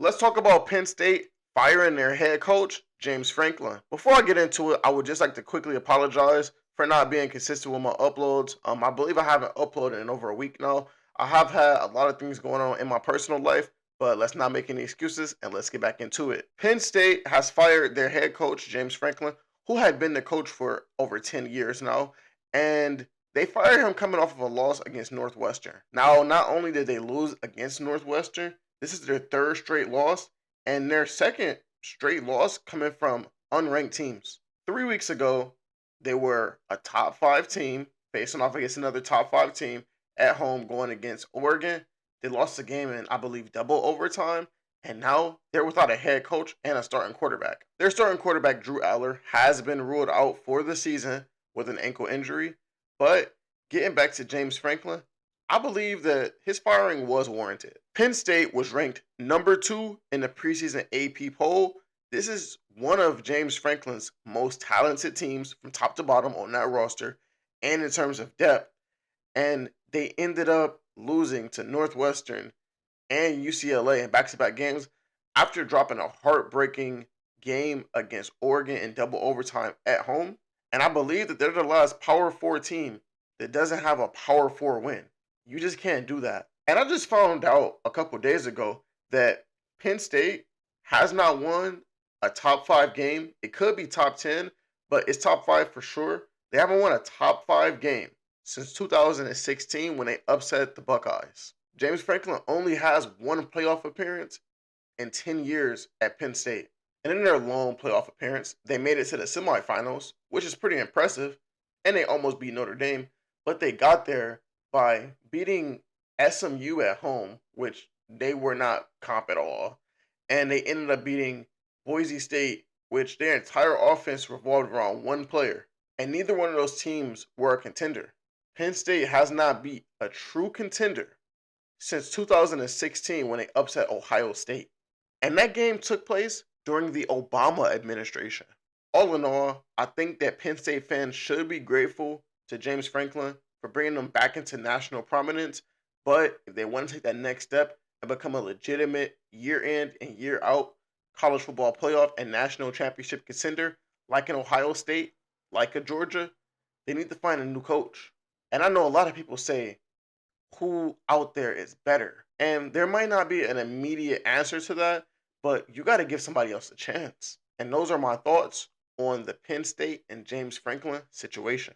Let's talk about Penn State firing their head coach, James Franklin. Before I get into it, I would just like to quickly apologize for not being consistent with my uploads. I believe I haven't uploaded in over a week now. I have had a lot of things going on in my personal life, but let's not make any excuses and let's get back into it. Penn State has fired their head coach, James Franklin, who had been the coach for over 10 years now, and they fired him coming off of a loss against Northwestern. Now, not only did they lose against Northwestern, this is their third straight loss, and their second straight loss coming from unranked teams. 3 weeks ago, they were a top five team facing off against another top five team at home going against Oregon. They lost the game in, I believe, double overtime, and now they're without a head coach and a starting quarterback. Their starting quarterback, Drew Aller, has been ruled out for the season with an ankle injury, but getting back to James Franklin, I believe that his firing was warranted. Penn State was ranked number 2 in the preseason AP poll. This is one of James Franklin's most talented teams from top to bottom on that roster and in terms of depth. And they ended up losing to Northwestern and UCLA in back-to-back games after dropping a heartbreaking game against Oregon in double overtime at home. And I believe that they're the last Power 4 team that doesn't have a Power 4 win. You just can't do that. And I just found out a couple days ago that Penn State has not won a top 5 game. It could be top 10, but it's top 5 for sure. They haven't won a top 5 game since 2016 when they upset the Buckeyes. James Franklin only has one playoff appearance in 10 years at Penn State. And in their long playoff appearance, they made it to the semifinals, which is pretty impressive, and they almost beat Notre Dame, but they got there by beating SMU at home, which they were not comp at all, and they ended up beating Boise State, which their entire offense revolved around one player, and neither one of those teams were a contender. Penn State has not beat a true contender since 2016 when they upset Ohio State. And that game took place during the Obama administration. All in all, I think that Penn State fans should be grateful to James Franklin for bringing them back into national prominence. But if they want to take that next step and become a legitimate year in and year out college football playoff and national championship contender, like in Ohio State, like in Georgia, they need to find a new coach. And I know a lot of people say, who out there is better? And there might not be an immediate answer to that, but you got to give somebody else a chance. And those are my thoughts on the Penn State and James Franklin situation.